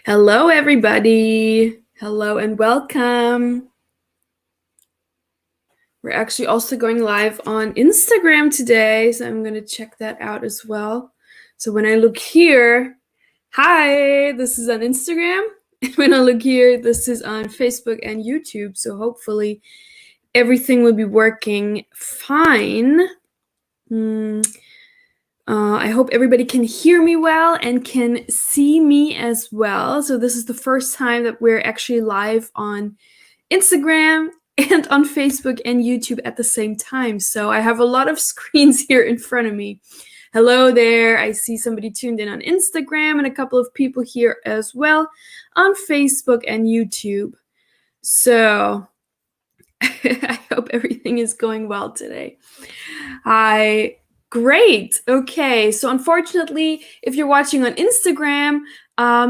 Hello, everybody. Hello and welcome. We're actually also going live on Instagram today, so I'm going to check that out as well. So when I look here, hi, this is on Instagram. And when I look here, this is on Facebook and YouTube. So hopefully everything will be working fine. I hope everybody can hear me well and can see me as well. So this is the first time that we're actually live on Instagram and on Facebook and YouTube at the same time. So I have a lot of screens here in front of me. Hello there. I see somebody tuned in on Instagram and a couple of people here as well on Facebook and YouTube. So I hope everything is going well today. Hi. Great. Okay. So unfortunately, if you're watching on Instagram,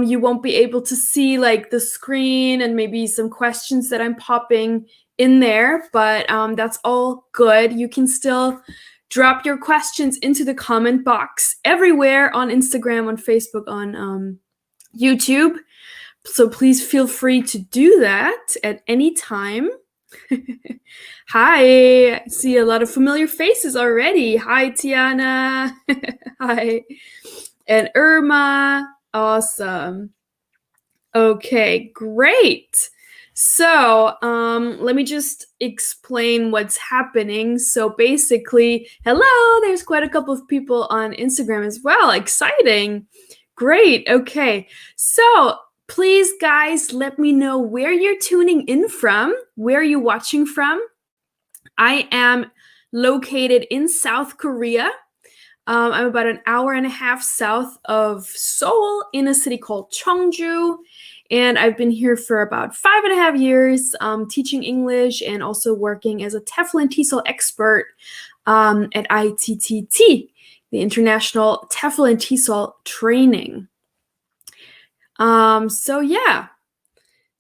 you won't be able to see like the screen and maybe some questions that I'm popping in there, but that's all good. You can still drop your questions into the comment box everywhere on Instagram, on Facebook, on YouTube. So please feel free to do that at any time. Hi, I see a lot of familiar faces already. Hi, Tiana. Hi. And Irma. Awesome. Okay, great. So let me just explain what's happening. So basically, hello, there's quite a couple of people on Instagram as well. Exciting. Great. Okay. So please, guys, let me know where you're tuning in from, where you're watching from. I am located in South Korea. I'm about an hour and a half south of Seoul in a city called Cheongju. And I've been here for about 5.5 years, teaching English and also working as a TEFL and TESOL expert at ITTT, the International TEFL and TESOL Training. So yeah.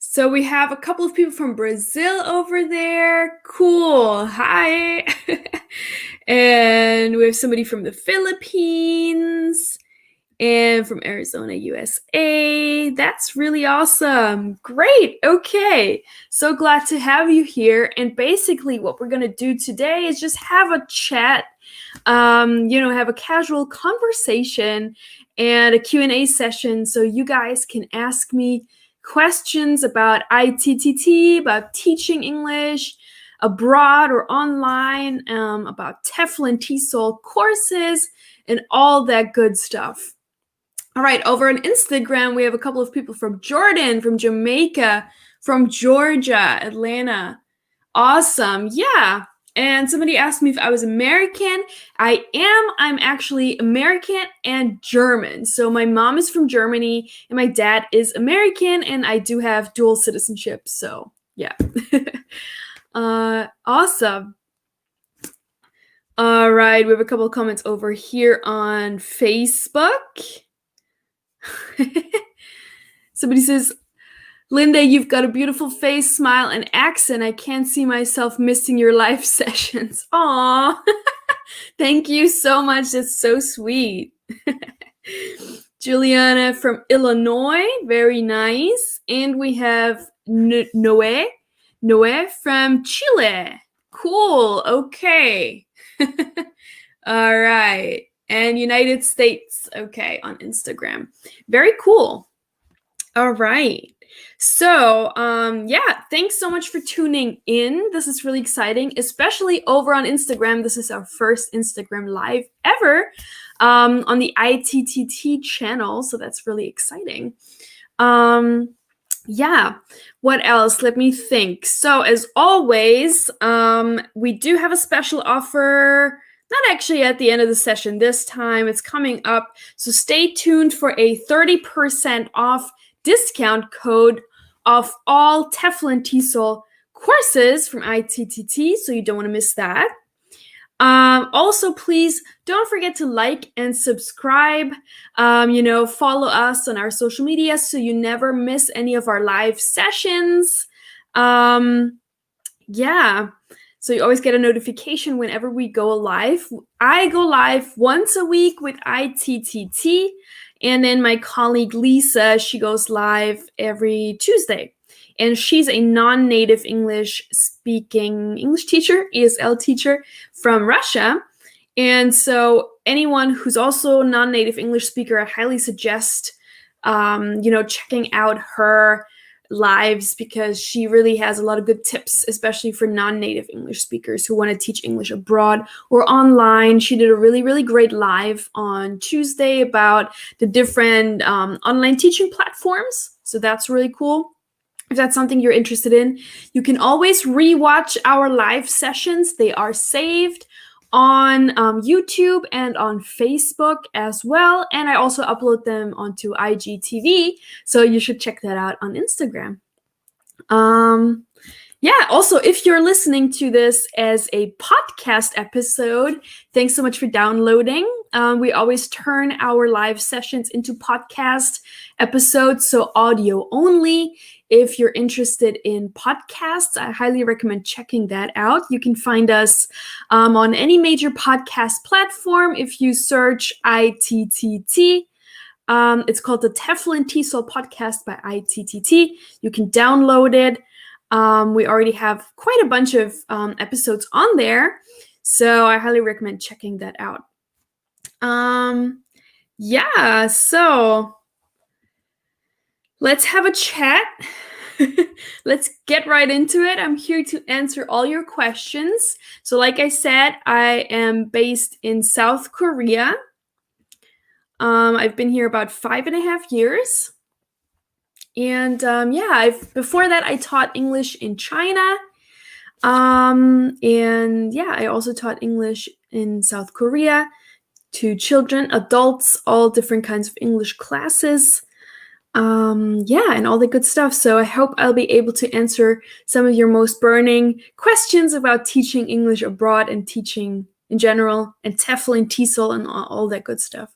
So we have a couple of people from Brazil over there. Cool. Hi. And we have somebody from the Philippines and from Arizona, USA. That's really awesome. Great. Okay. So glad to have you here. And basically what we're going to do today is just have a chat, have a casual conversation and a Q&A session so you guys can ask me questions about ITTT, about teaching English abroad or online, about TEFL and TESOL courses, and all that good stuff. All right, over on Instagram, we have a couple of people from Jordan, from Jamaica, from Georgia, Atlanta. Awesome. Yeah. And somebody asked me if I was American. I am. I'm actually American and German. So my mom is from Germany and my dad is American, and I do have dual citizenship. So yeah. Awesome. All right. We have a couple of comments over here on Facebook. Somebody says, Linda, you've got a beautiful face, smile, and accent. I can't see myself missing your live sessions. Aw, thank you so much. That's so sweet. Juliana from Illinois, very nice. And we have Noé from Chile. Cool, okay. All right. And United States, okay, on Instagram. Very cool. All right. So, yeah, thanks so much for tuning in. This is really exciting, especially over on Instagram. This is our first Instagram live ever on the ITTT channel. So that's really exciting. Yeah, what else? Let me think. So as always, we do have a special offer. Not actually at the end of the session this time. It's coming up. So stay tuned for a 30% off discount code of all TEFL and TESOL courses from ITTT, so you don't want to miss that. Also, please don't forget to like and subscribe. Follow us on our social media so you never miss any of our live sessions. Yeah. So you always get a notification whenever we go live. I go live once a week with ITTT, And then my colleague Lisa, she goes live every Tuesday. And she's a non-native English speaking English teacher, ESL teacher from Russia. And so anyone who's also non-native English speaker, I highly suggest, checking out her lives, because she really has a lot of good tips, especially for non-native English speakers who want to teach English abroad or online. She did a really, really great live on Tuesday about the different online teaching platforms. So that's really cool. If that's something you're interested in, you can always rewatch our live sessions. They are saved on YouTube and on Facebook as well. And I also upload them onto IGTV. So you should check that out on Instagram. Also, if you're listening to this as a podcast episode, thanks so much for downloading. We always turn our live sessions into podcast episodes, so audio only. If you're interested in podcasts, I highly recommend checking that out. You can find us on any major podcast platform if you search ITTT. It's called the TEFL and TESOL podcast by ITTT. You can download it. We already have quite a bunch of episodes on there, so I highly recommend checking that out. So let's have a chat. Let's get right into it. I'm here to answer all your questions. So like I said, I am based in South Korea. I've been here about 5.5 years. And before that, I taught English in China. I also taught English in South Korea to children, adults, all different kinds of English classes. And all the good stuff. So I hope I'll be able to answer some of your most burning questions about teaching English abroad and teaching in general, and TEFL and TESOL and all that good stuff.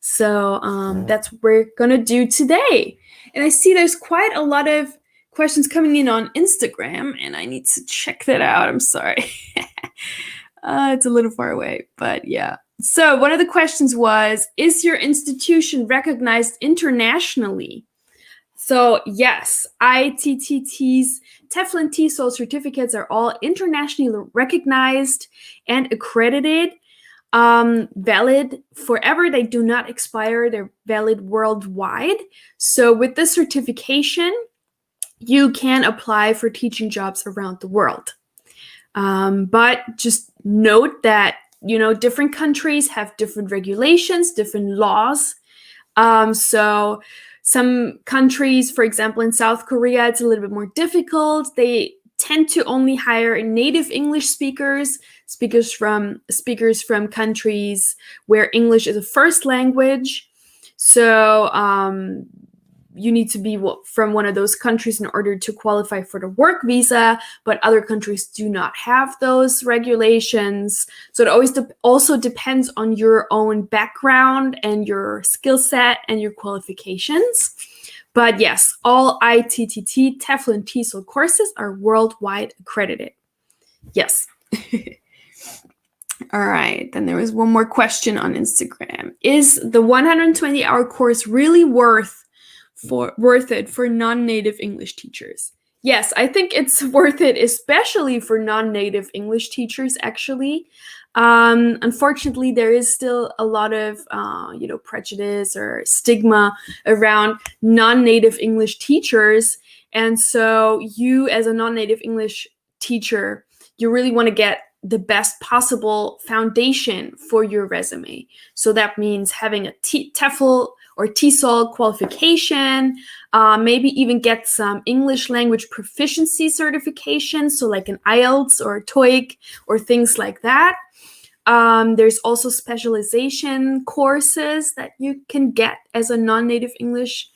So that's what we're gonna do today. And I see there's quite a lot of questions coming in on Instagram, and I need to check that out. I'm sorry. It's a little far away, but yeah. So one of the questions was, is your institution recognized internationally? So yes, ITTT's TEFL and TESOL certificates are all internationally recognized and accredited, valid forever. They do not expire. They're valid worldwide. So with this certification, you can apply for teaching jobs around the world. But just note that different countries have different regulations, different laws. So some countries, for example, in South Korea, it's a little bit more difficult. They tend to only hire native English speakers from countries where English is a first language. So you need to be from one of those countries in order to qualify for the work visa, but other countries do not have those regulations. So it always also depends on your own background and your skill set and your qualifications. But yes, all ITTT, TEFL, and TESOL courses are worldwide accredited. Yes. All right, then there was one more question on Instagram. Is the 120-hour course really worth it for non-native English teachers? Yes, I think it's worth it, especially for non-native English teachers, actually. Unfortunately, there is still a lot of prejudice or stigma around non-native English teachers. And so you, as a non-native English teacher, you really want to get the best possible foundation for your resume. So that means having a TEFL or TESOL qualification, maybe even get some English language proficiency certification, so like an IELTS or TOEIC or things like that. There's also specialization courses that you can get as a non-native English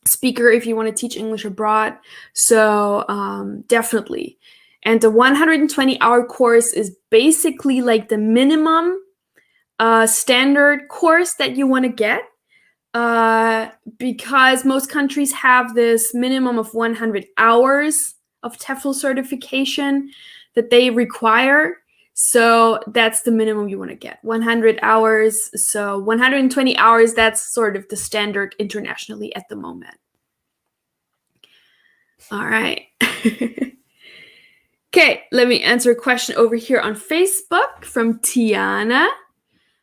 speaker if you want to teach English abroad. So definitely. And the 120-hour course is basically like the minimum standard course that you want to get, because most countries have this minimum of 100 hours of TEFL certification that they require. So that's the minimum you want to get, 100 hours. So 120 hours, that's sort of the standard internationally at the moment. All right. Okay, let me answer a question over here on Facebook from Tiana.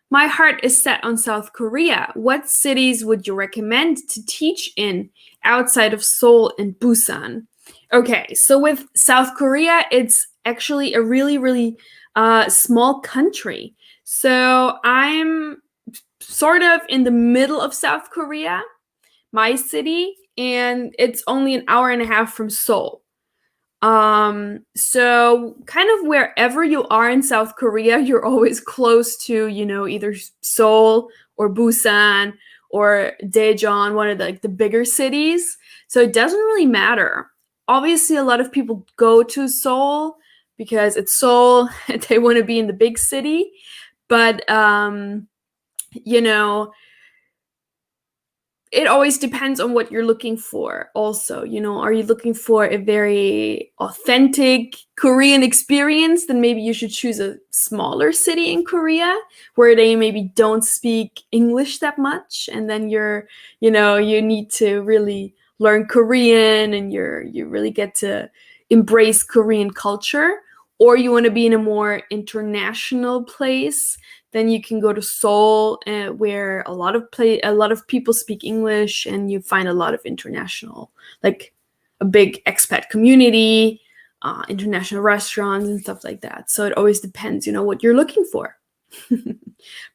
My heart is set on South Korea. What cities would you recommend to teach in outside of Seoul and Busan? Okay, so with South Korea, it's actually a really, really small country. So I'm sort of in the middle of South Korea, my city, and it's only an hour and a half from Seoul. So kind of wherever you are in South Korea, you're always close to, either Seoul or Busan or Daejeon, one of the bigger cities. So it doesn't really matter. Obviously, a lot of people go to Seoul because it's Seoul and they want to be in the big city. But, it always depends on what you're looking for also. Are you looking for a very authentic Korean experience? Then maybe you should choose a smaller city in Korea where they maybe don't speak English that much, and then you need to really learn Korean and you really get to embrace Korean culture. Or you want to be in a more international place, then you can go to Seoul, where a lot of people speak English, and you find a lot of international, like a big expat community, international restaurants and stuff like that. So it always depends, what you're looking for.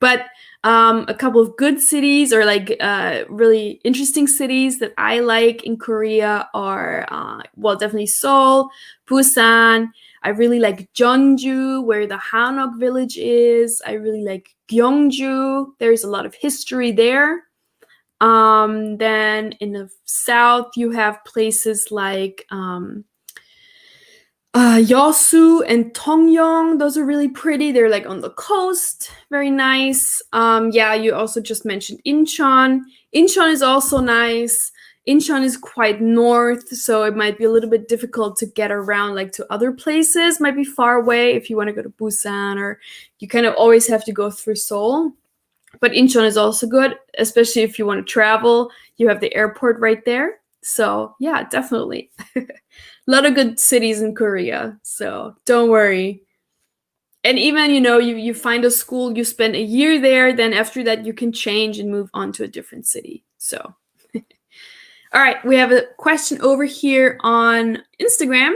But a couple of good cities, or really interesting cities that I like in Korea are, definitely Seoul, Busan. I really like Jeonju, where the Hanok village is. I really like Gyeongju. There's a lot of history there. Then in the south, you have places like Yeosu and Tongyeong. Those are really pretty. They're like on the coast. Very nice. You also just mentioned Incheon. Incheon is also nice. Incheon is quite north, so it might be a little bit difficult to get around to other places. Might be far away if you want to go to Busan, or you kind of always have to go through Seoul. But Incheon is also good, especially if you want to travel. You have the airport right there. So yeah, definitely. A lot of good cities in Korea, so don't worry. And even, you find a school, you spend a year there, then after that you can change and move on to a different city. So all right, we have a question over here on Instagram.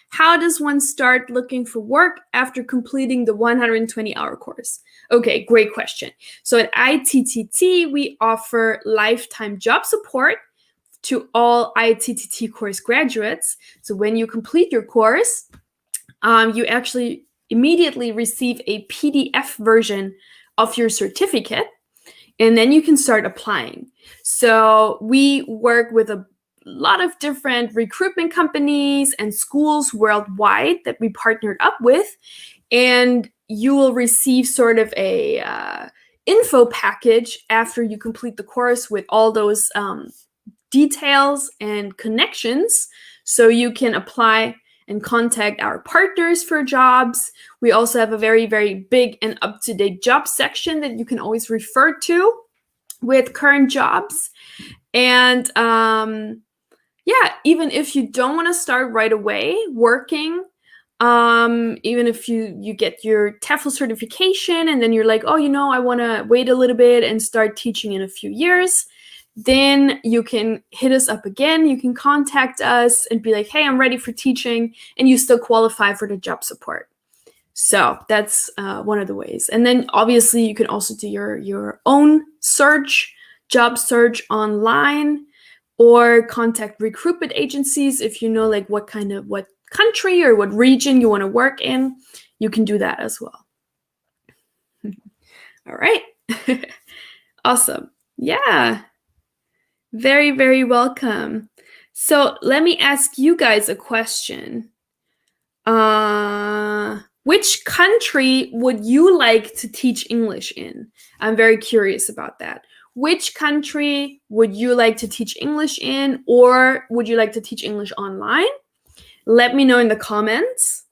How does one start looking for work after completing the 120-hour course? Okay, great question. So at ITTT, we offer lifetime job support to all ITTT course graduates. So when you complete your course, you actually immediately receive a PDF version of your certificate, and then you can start applying. So we work with a lot of different recruitment companies and schools worldwide that we partnered up with, and you will receive sort of a info package after you complete the course with all those details and connections, so you can apply and contact our partners for jobs. We also have a very, very big and up-to-date job section that you can always refer to with current jobs. And even if you don't want to start right away working, even if you get your TEFL certification and then you're like, I want to wait a little bit and start teaching in a few years, then you can hit us up again. You can contact us and be like, hey, I'm ready for teaching, and you still qualify for the job support. So that's one of the ways. And then obviously you can also do your own job search online, or contact recruitment agencies if you know what country or what region you want to work in. You can do that as well. All right. Awesome. Yeah. Very, very welcome. So let me ask you guys a question. Which country would you like to teach English in? I'm very curious about that. Which country would you like to teach English in, or would you like to teach English online? Let me know in the comments.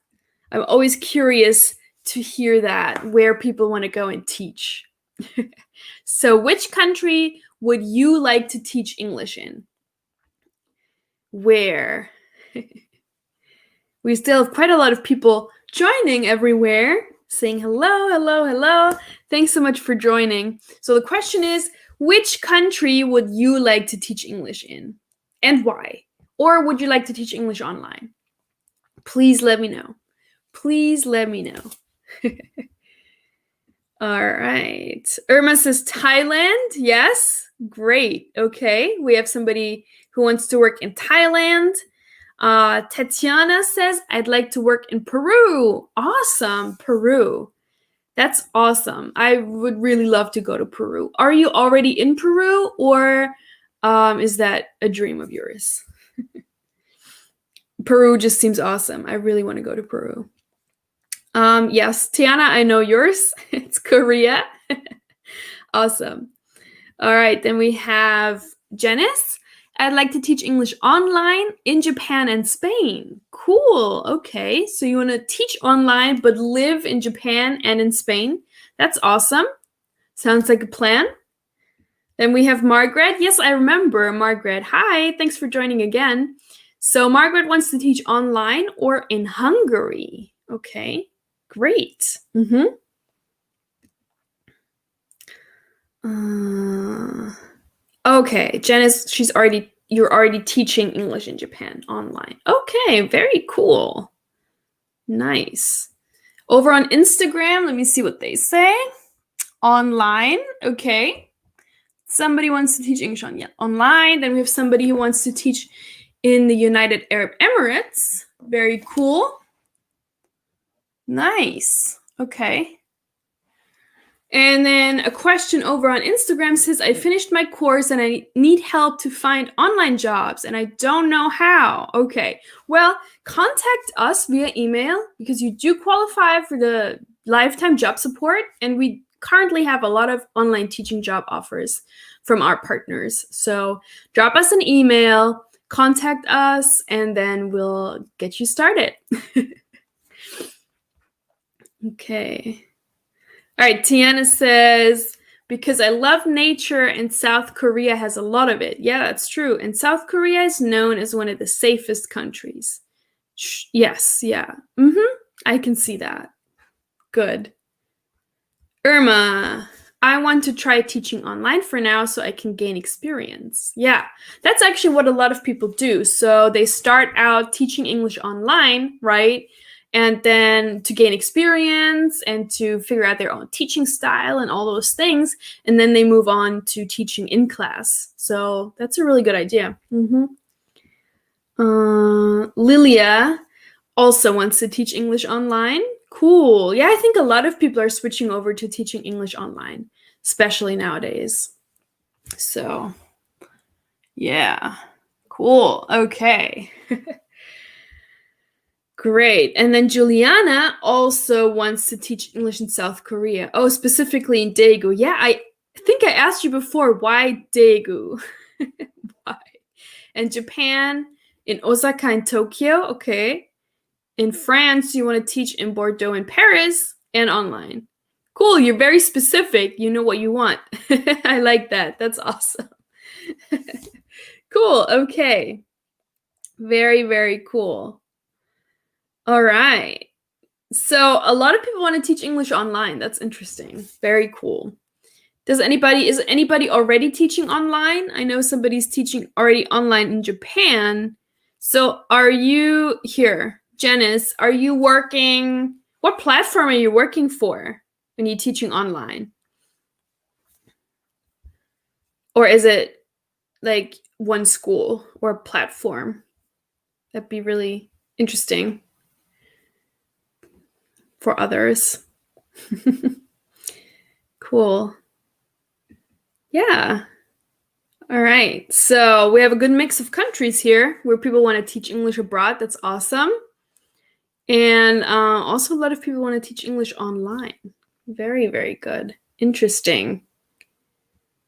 I'm always curious to hear that, where people want to go and teach. So which country would you like to teach English in? Where? We still have quite a lot of people joining everywhere, saying hello, hello, hello. Thanks so much for joining. So the question is, which country would you like to teach English in? And why? Or would you like to teach English online? Please let me know. Please let me know. All right. Irma says Thailand. Yes. Great. Okay. We have somebody who wants to work in Thailand. Tatiana says, I'd like to work in Peru. Awesome. Peru. That's awesome. I would really love to go to Peru. Are you already in Peru, or is that a dream of yours? Peru just seems awesome. I really want to go to Peru. Yes, Tiana, I know yours. It's Korea. Awesome. All right, then we have Janice. I'd like to teach English online in Japan and Spain. Cool. Okay, so you want to teach online but live in Japan and in Spain. That's awesome. Sounds like a plan. Then we have Margaret. Yes, I remember Margaret. Hi, thanks for joining again. So Margaret wants to teach online or in Hungary. Okay, great. Okay, Janice, you're already teaching English in Japan online. Okay, very cool. Nice. Over on Instagram, let me see what they say. Online, okay. Somebody wants to teach English online. Then we have somebody who wants to teach in the United Arab Emirates. Very cool. Nice. Okay. And then a question over on Instagram says, I finished my course and I need help to find online jobs and I don't know how. Okay, well, contact us via email because you do qualify for the lifetime job support, and we currently have a lot of online teaching job offers from our partners. So drop us an email, contact us, and then we'll get you started. Okay. All right, Tiana says, because I love nature and South Korea has a lot of it. Yeah, that's true. And South Korea is known as one of the safest countries. Yes, yeah. I can see that. Good. Irma, I want to try teaching online for now so I can gain experience. Yeah, that's actually what a lot of people do. So they start out teaching English online, right? And then to gain experience and to figure out their own teaching style and all those things. And then they move on to teaching in class. So that's a really good idea. Lilia also wants to teach English online. Cool. Yeah, I think a lot of people are switching over to teaching English online, especially nowadays. So, yeah. Cool. Okay. Great. And then Juliana also wants to teach English in South Korea. Oh, specifically in Daegu. Yeah, I think I asked you before, why Daegu? Why? And Japan, in Osaka and Tokyo. Okay. In France, you want to teach in Bordeaux and Paris and online. Cool. You're very specific. You know what you want. I like that. That's awesome. Cool. Okay. Very, very cool. All right. So a lot of people want to teach English online. That's interesting. Very cool. Is anybody already teaching online? I know somebody's teaching already online in Japan. So are you here, Janice? Are you working? What platform are you working for when you're teaching online? Or is it like one school or platform? That'd be really interesting for others. Cool. Yeah. All right. So we have a good mix of countries here where people want to teach English abroad. That's awesome. And also a lot of people want to teach English online. Very, very good. Interesting.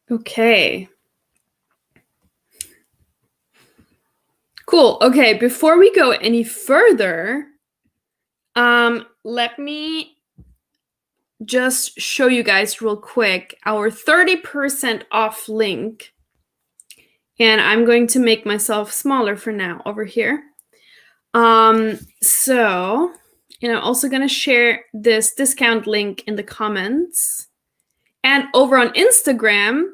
Okay. Cool. Okay, before we go any further, let me just show you guys real quick our 30% off link. And I'm going to make myself smaller for now over here. So, and I'm also going to share this discount link in the comments. And over on Instagram,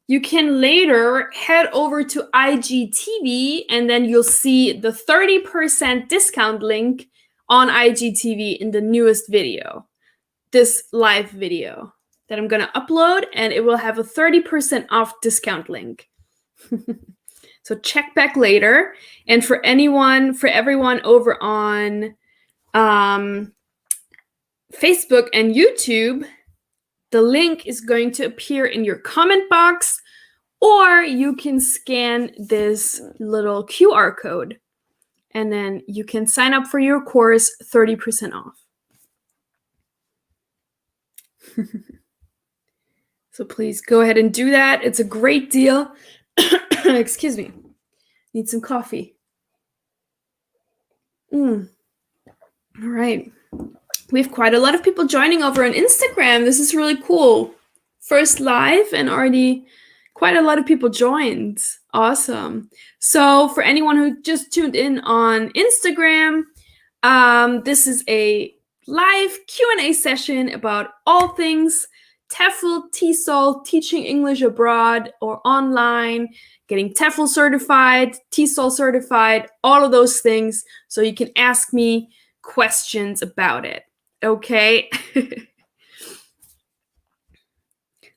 you can later head over to IGTV and then you'll see the 30% discount link on IGTV in the newest video, this live video that I'm going to upload, and it will have a 30% off discount link. So check back later. And for everyone over on Facebook and YouTube, the link is going to appear in your comment box, or you can scan this little QR code and then you can sign up for your course 30% off. So please go ahead and do that. It's a great deal. Excuse me. Need some coffee. All right. We have quite a lot of people joining over on Instagram. This is really cool. First live and already quite a lot of people joined. Awesome. So for anyone who just tuned in on Instagram, this is a live Q&A session about all things TEFL, TESOL, teaching English abroad or online, getting TEFL certified, TESOL certified, all of those things. So you can ask me questions about it. Okay.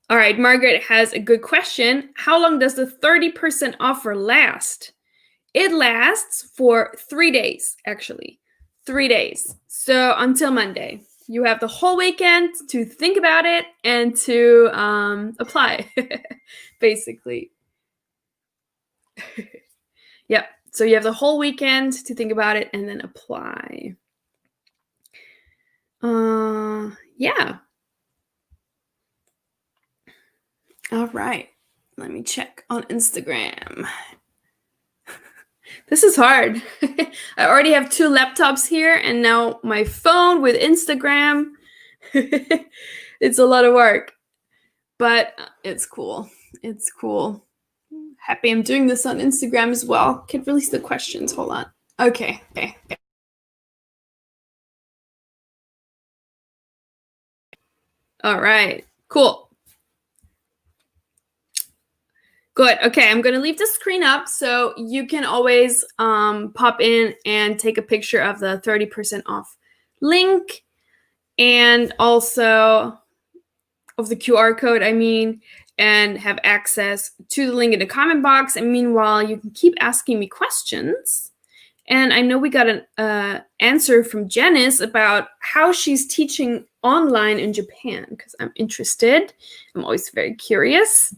All right, Margaret has a good question. How long does the 30% offer last? It lasts for 3 days, actually. 3 days. So until Monday. You have the whole weekend to think about it and to apply, basically. Yep. So you have the whole weekend to think about it and then apply. Yeah. All right. Let me check on Instagram. This is hard. I already have 2 laptops here and now my phone with Instagram. It's a lot of work, but it's cool. It's cool. Happy I'm doing this on Instagram as well. Can't release the questions. Hold on. Okay. All right. Cool. Good. Okay, I'm going to leave the screen up so you can always pop in and take a picture of the 30% off link and also of the QR code, and have access to the link in the comment box. And meanwhile, you can keep asking me questions. And I know we got an answer from Janice about how she's teaching online in Japan, because I'm interested. I'm always very curious.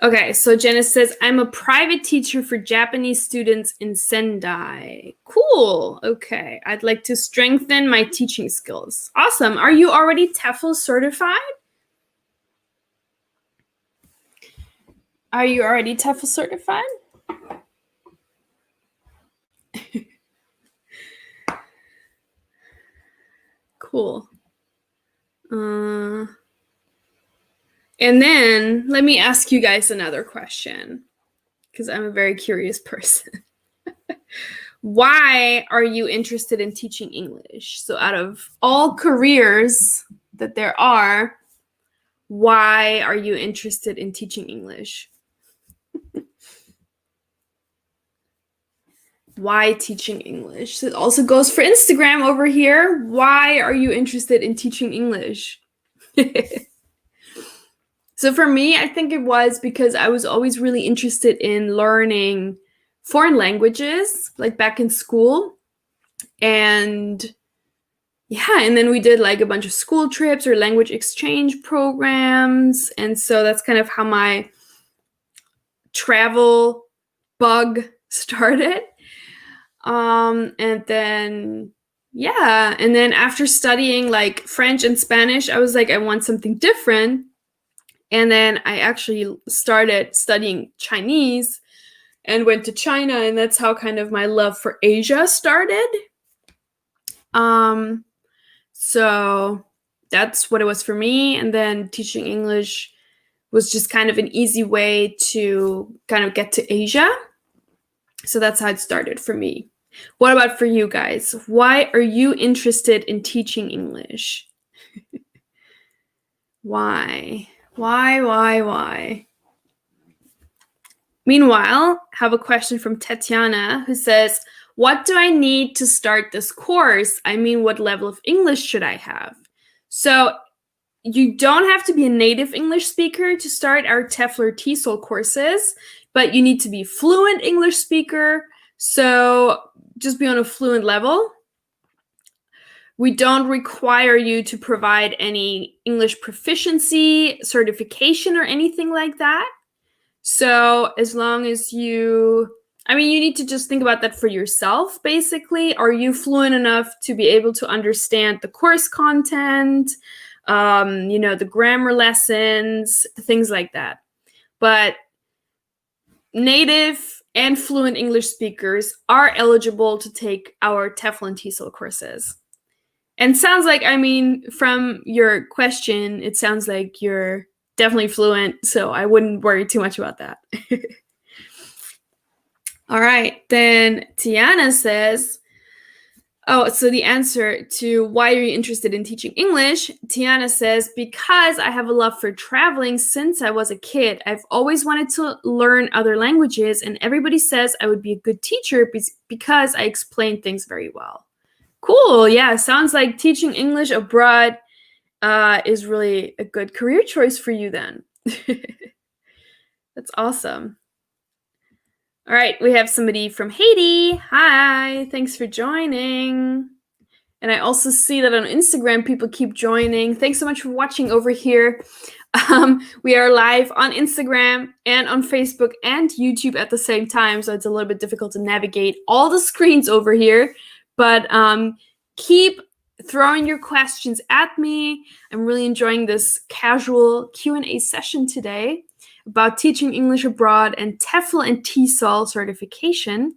Okay, so Janice says, I'm a private teacher for Japanese students in Sendai. Cool. Okay, I'd like to strengthen my teaching skills. Awesome. Are you already TEFL certified? Are you already TEFL certified? Cool. And then let me ask you guys another question, because I'm a very curious person. Why are you interested in teaching English? So out of all careers that there are, why are you interested in teaching English? Why teaching English? So it also goes for Instagram over here. Why are you interested in teaching English? So for me, I think it was because I was always really interested in learning foreign languages, like back in school. And yeah, and then we did like a bunch of school trips or language exchange programs. And so that's kind of how my travel bug started. And then, yeah, and then after studying like French and Spanish, I was like, I want something different. And then I actually started studying Chinese and went to China, and that's how kind of my love for Asia started. So that's what it was for me, and then teaching English was just kind of an easy way to kind of get to Asia. So that's how it started for me. What about for you guys? Why are you interested in teaching English? Why? Why? Meanwhile, I have a question from Tatiana who says, what do I need to start this course? I mean, what level of English should I have? So you don't have to be a native English speaker to start our TEFL or TESOL courses, but you need to be a fluent English speaker. So just be on a fluent level. We don't require you to provide any English proficiency certification or anything like that. So as long as you need to just think about that for yourself, basically. Are you fluent enough to be able to understand the course content, the grammar lessons, things like that? But native and fluent English speakers are eligible to take our TEFL and TESOL courses. And sounds like, from your question, it sounds like you're definitely fluent, so I wouldn't worry too much about that. All right, then Tiana says, so the answer to why are you interested in teaching English, Tiana says, because I have a love for traveling since I was a kid. I've always wanted to learn other languages, and everybody says I would be a good teacher because I explain things very well. Cool, yeah, sounds like teaching English abroad is really a good career choice for you then. That's awesome. All right, we have somebody from Haiti. Hi, thanks for joining. And I also see that on Instagram, people keep joining. Thanks so much for watching over here. We are live on Instagram and on Facebook and YouTube at the same time, so it's a little bit difficult to navigate all the screens over here. But keep throwing your questions at me. I'm really enjoying this casual Q&A session today about teaching English abroad and TEFL and TESOL certification.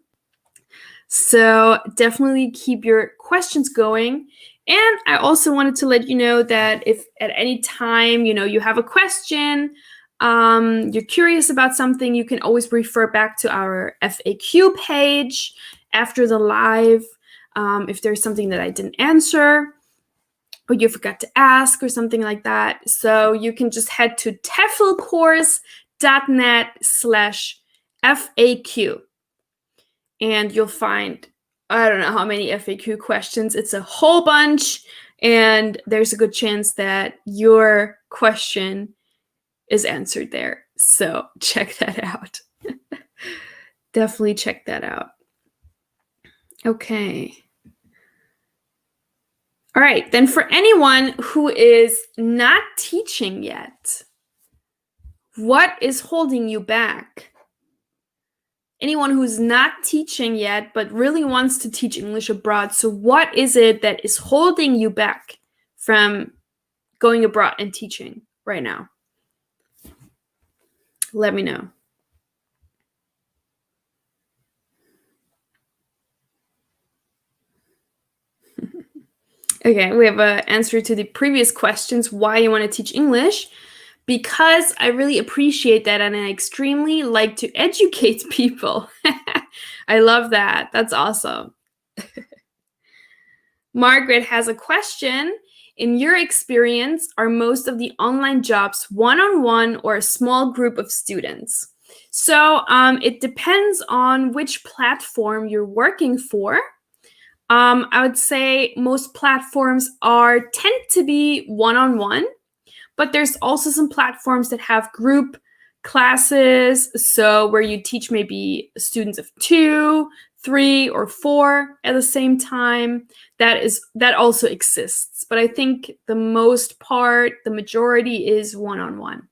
So definitely keep your questions going. And I also wanted to let you know that if at any time, you have a question, you're curious about something, you can always refer back to our FAQ page after the live. If there's something that I didn't answer or you forgot to ask or something like that. So you can just head to teflcourse.net/FAQ. And you'll find, I don't know how many FAQ questions. It's a whole bunch. And there's a good chance that your question is answered there. So check that out. Definitely check that out. Okay. All right, then for anyone who is not teaching yet, what is holding you back? Anyone who's not teaching yet but really wants to teach English abroad, so what is it that is holding you back from going abroad and teaching right now? Let me know. Okay, we have an answer to the previous questions, why you want to teach English. Because I really appreciate that and I extremely like to educate people. I love that. That's awesome. Margaret has a question. In your experience, are most of the online jobs one-on-one or a small group of students? So it depends on which platform you're working for. I would say most platforms tend to be one-on-one, but there's also some platforms that have group classes, so where you teach maybe students of 2, 3, or 4 at the same time. That also exists, but I think the majority is one-on-one.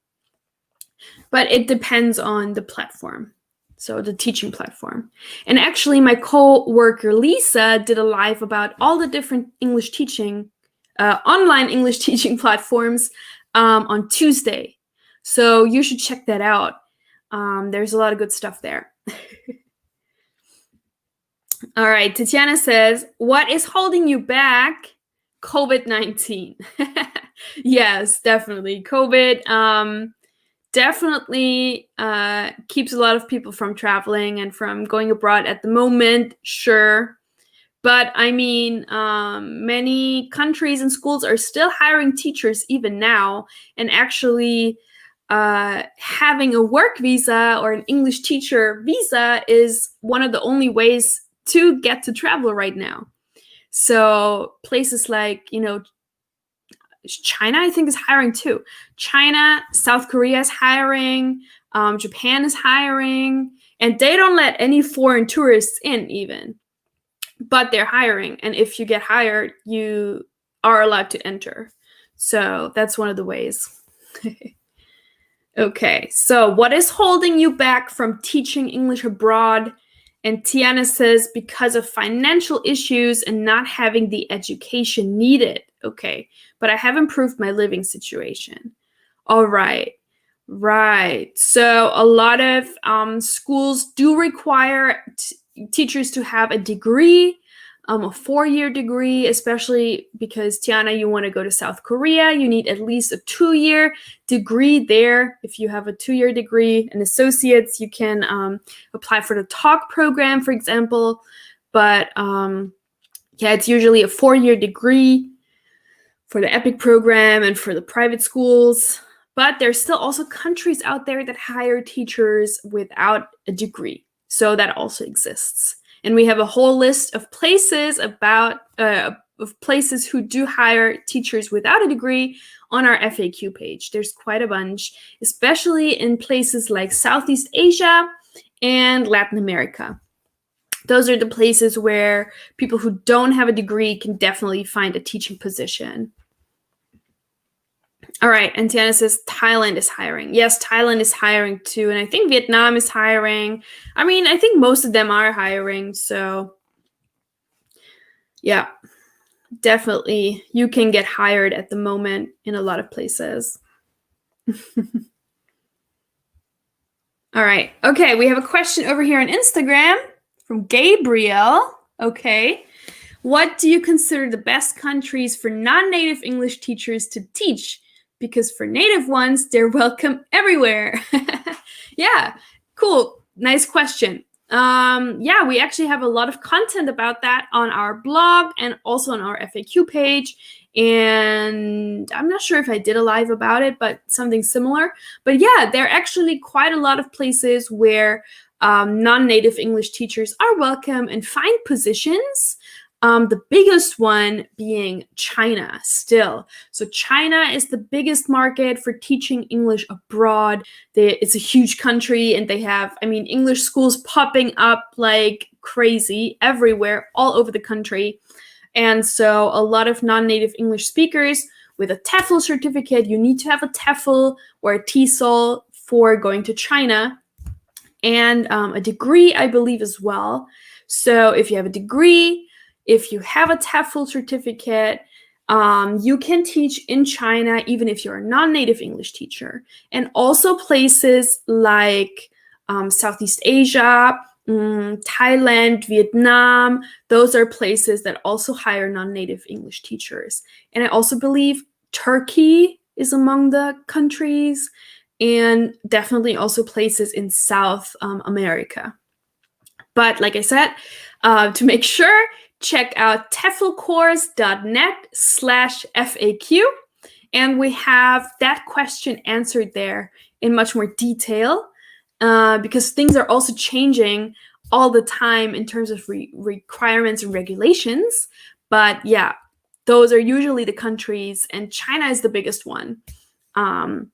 But it depends on the platform. So the teaching platform. And actually, my co-worker Lisa did a live about all the different English teaching, online English teaching platforms on Tuesday. So you should check that out. There's a lot of good stuff there. All right, Tatiana says, what is holding you back? COVID-19. Yes, definitely. COVID definitely keeps a lot of people from traveling and from going abroad at the moment, sure. But I mean, many countries and schools are still hiring teachers even now, and actually having a work visa or an English teacher visa is one of the only ways to get to travel right now. So places like, China, I think, is hiring too. China, South Korea is hiring, Japan is hiring, and they don't let any foreign tourists in even. But they're hiring, and if you get hired, you are allowed to enter. So that's one of the ways. Okay, so what is holding you back from teaching English abroad? And Tiana says, because of financial issues and not having the education needed. Okay, but I have improved my living situation. All right. Right. So a lot of schools do require teachers to have a degree, a 4-year degree, especially because, Tiana, you want to go to South Korea. You need at least a 2-year degree there. If you have a 2-year degree and associates, you can apply for the TALK program, for example. But yeah, it's usually a 4-year degree for the EPIC program and for the private schools. But there's still also countries out there that hire teachers without a degree. So that also exists. And we have a whole list of places places who do hire teachers without a degree on our FAQ page. There's quite a bunch, especially in places like Southeast Asia and Latin America. Those are the places where people who don't have a degree can definitely find a teaching position. All right, and Tiana says Thailand is hiring. Yes, Thailand is hiring too, and I think Vietnam is hiring. I mean, I think most of them are hiring, so yeah, definitely you can get hired at the moment in a lot of places. All right, okay, we have a question over here on Instagram from Gabriel. Okay, what do you consider the best countries for non-native English teachers to teach? Because for native ones, they're welcome everywhere. Yeah, cool. Nice question. Yeah, we actually have a lot of content about that on our blog and also on our FAQ page. And I'm not sure if I did a live about it, but something similar. But yeah, there are actually quite a lot of places where non-native English teachers are welcome and find positions. The biggest one being China still. So China is the biggest market for teaching English abroad. It's a huge country, and they have, English schools popping up like crazy everywhere, all over the country. And so a lot of non-native English speakers with a TEFL certificate, you need to have a TEFL or a TESOL for going to China, and a degree, I believe, as well. So if you have a degree, if you have a TEFL certificate, you can teach in China even if you're a non-native English teacher. And also places like Southeast Asia, Thailand, Vietnam, those are places that also hire non-native English teachers. And I also believe Turkey is among the countries, and definitely also places in South America. But like I said, to make sure, check out teflcourse.net/FAQ, and we have that question answered there in much more detail, because things are also changing all the time in terms of requirements and regulations. But yeah, those are usually the countries, and China is the biggest one. China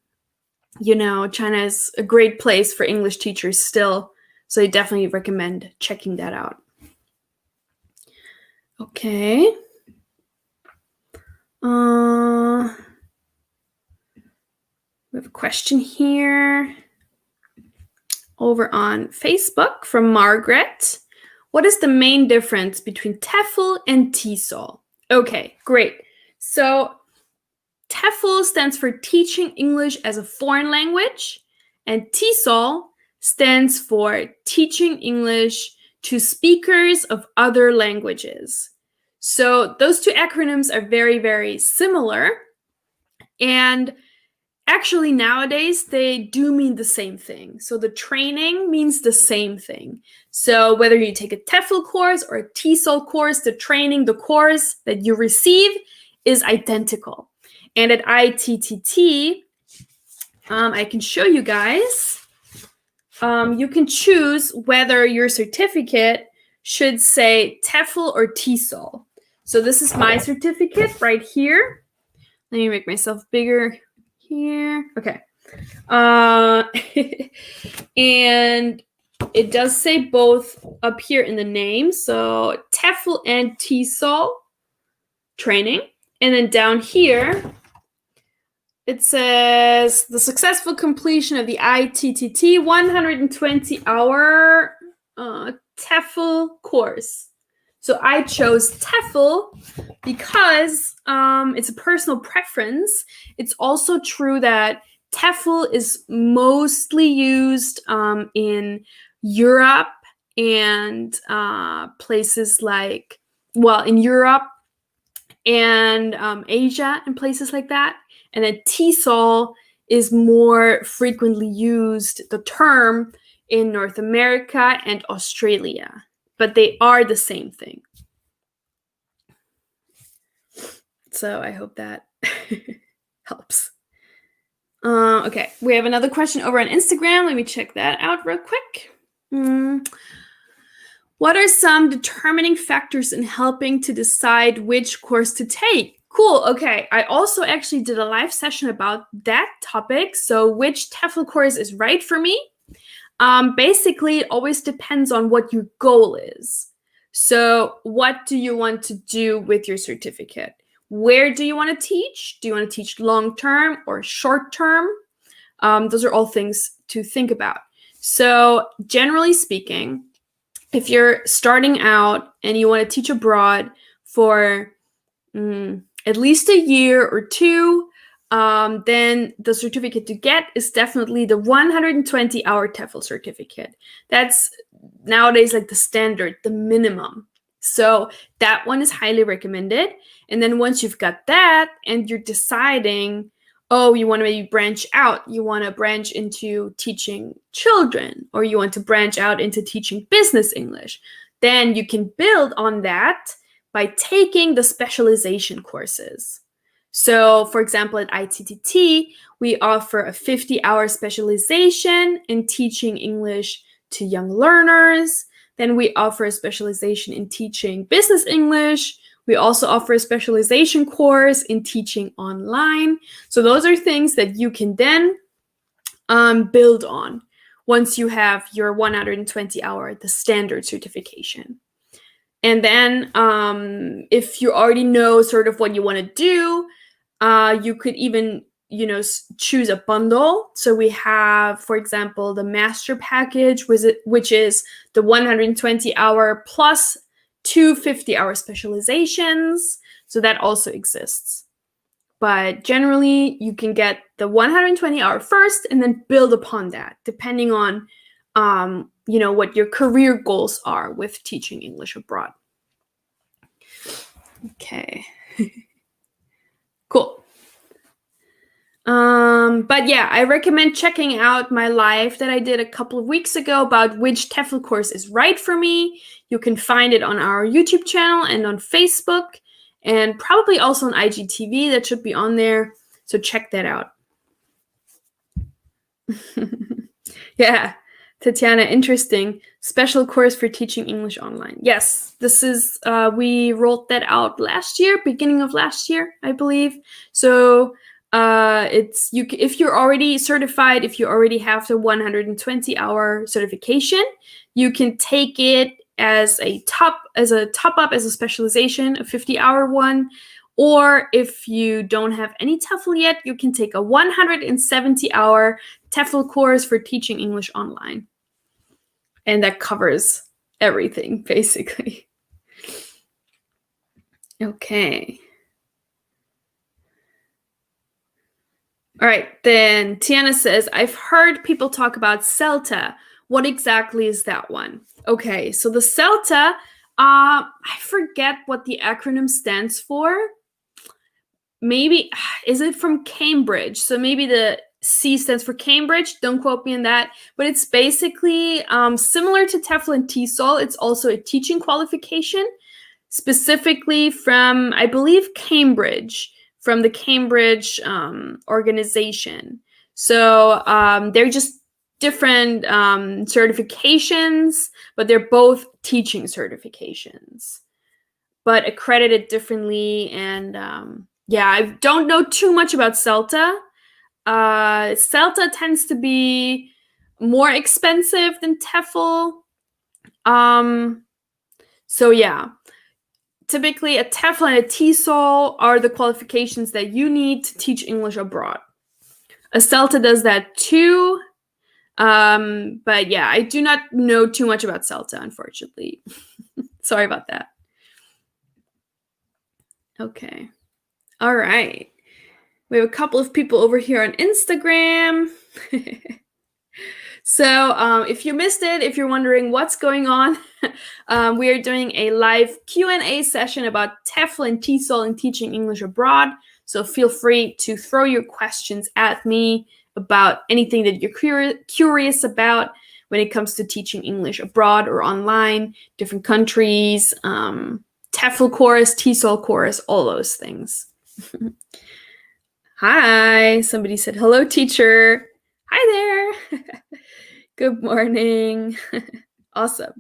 is a great place for English teachers still, so I definitely recommend checking that out. Okay. We have a question here over on Facebook from Margaret. What is the main difference between TEFL and TESOL? Okay, great. So TEFL stands for Teaching English as a Foreign Language, and TESOL stands for Teaching English to Speakers of Other Languages. So those two acronyms are very, very similar. And actually, nowadays, they do mean the same thing. So the training means the same thing. So whether you take a TEFL course or a TESOL course, the training, the course that you receive is identical. And at ITTT, I can show you guys. You can choose whether your certificate should say TEFL or TESOL. So this is my certificate right here. Let me make myself bigger here. Okay. And it does say both up here in the name. So TEFL and TESOL training. And then down here, it says the successful completion of the ITTT 120-hour TEFL course. So I chose TEFL because it's a personal preference. It's also true that TEFL is mostly used in Europe and places like, well, in Europe and Asia and places like that. And then TESOL is more frequently used, the term, in North America and Australia. But they are the same thing. So I hope that helps. Okay, we have another question over on Instagram. Let me check that out real quick. What are some determining factors in helping to decide which course to take? Cool. Okay. I also actually did a live session about that topic. So which TEFL course is right for me? Basically, it always depends on what your goal is. So what do you want to do with your certificate? Where do you want to teach? Do you want to teach long-term or short-term? Those are all things to think about. So generally speaking, if you're starting out and you want to teach abroad for at least a year or two, then the certificate to get is definitely the 120-hour TEFL certificate. That's nowadays like the standard, the minimum. So that one is highly recommended. And then once you've got that and you're deciding, oh, you want to maybe branch out, you want to branch into teaching children, or you want to branch out into teaching business English, then you can build on that by taking the specialization courses. So, for example, at ITTT, we offer a 50-hour specialization in teaching English to young learners. Then we offer a specialization in teaching business English. We also offer a specialization course in teaching online. So those are things that you can then build on once you have your 120-hour, the standard certification. And then if you already know sort of what you want to do, you could even, choose a bundle. So we have, for example, the master package, which is the 120-hour plus 2 50-hour specializations. So that also exists. But generally, you can get the 120-hour first and then build upon that, depending on what your career goals are with teaching English abroad. Okay. Cool. But yeah, I recommend checking out my live that I did a couple of weeks ago about which TEFL course is right for me. You can find it on our YouTube channel and on Facebook, and probably also on IGTV. That should be on there. So check that out. Yeah, Tatiana, interesting. Special course for teaching English online. Yes, this is, we rolled that out last year, beginning of last year, I believe. So if you're already certified, if you already have the 120-hour certification, you can take it as a top up as a specialization, a 50-hour one. Or if you don't have any TEFL yet, you can take a 170-hour TEFL course for teaching English online. And that covers everything, basically. Okay. All right, then Tiana says, I've heard people talk about CELTA. What exactly is that one? Okay, so the CELTA, I forget what the acronym stands for. Maybe, is it from Cambridge? So maybe the C stands for Cambridge. Don't quote me on that. But it's basically similar to TEFL and TESOL. It's also a teaching qualification, specifically from, I believe, Cambridge, from the Cambridge organization. So they're just different certifications, but they're both teaching certifications, but accredited differently. And yeah, I don't know too much about CELTA. CELTA tends to be more expensive than TEFL. So yeah, typically a TEFL and a TESOL are the qualifications that you need to teach English abroad. A CELTA does that too. But yeah, I do not know too much about CELTA, unfortunately. Sorry about that. Okay. All right. We have a couple of people over here on Instagram. So if you missed it, if you're wondering what's going on, we are doing a live Q&A session about TEFL and TESOL and teaching English abroad. So feel free to throw your questions at me about anything that you're curious about when it comes to teaching English abroad or online, different countries, TEFL course, TESOL course, all those things. Hi, somebody said, hello, teacher. Hi there. Good morning. Awesome.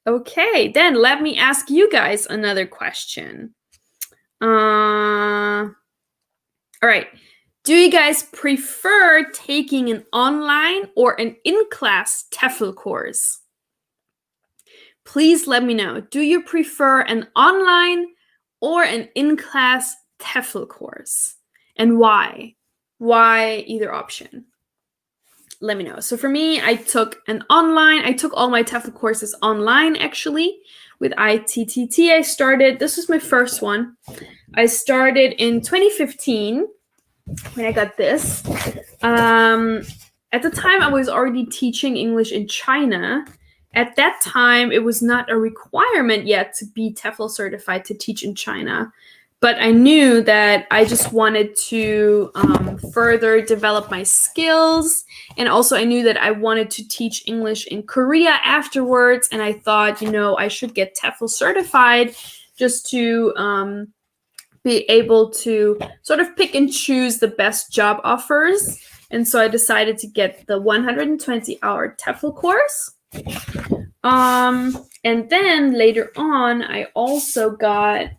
Okay, then let me ask you guys another question. All right. Do you guys prefer taking an online or an in-class TEFL course? Please let me know. Do you prefer an online or an in-class TEFL course? And why? Why either option? Let me know. So for me, I took all my TEFL courses online, actually, with ITTT. This was my first one. I started in 2015 when I got this. At the time, I was already teaching English in China. At that time, it was not a requirement yet to be TEFL certified to teach in China. But I knew that I just wanted to further develop my skills. And also I knew that I wanted to teach English in Korea afterwards. And I thought, I should get TEFL certified just to be able to sort of pick and choose the best job offers. And so I decided to get the 120-hour TEFL course. And then later on, I also got...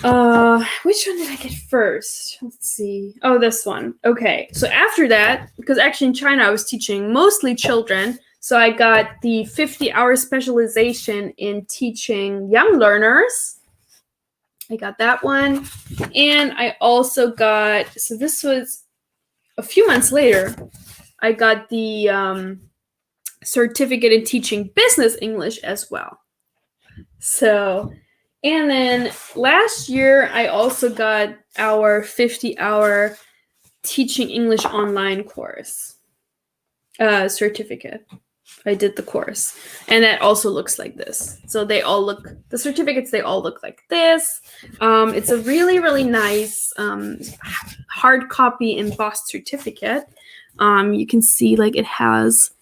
which one did I get first? Let's see. Oh, this one. Okay. So after that, because actually in China I was teaching mostly children, so I got the 50-hour specialization in teaching young learners. I got that one. And I also got, so this was a few months later, I got the certificate in teaching business English as well. So... And then last year, I also got our 50-hour teaching English online course certificate. I did the course. And that also looks like this. So the certificates, they all look like this. It's a really, really nice hard copy embossed certificate. You can see it has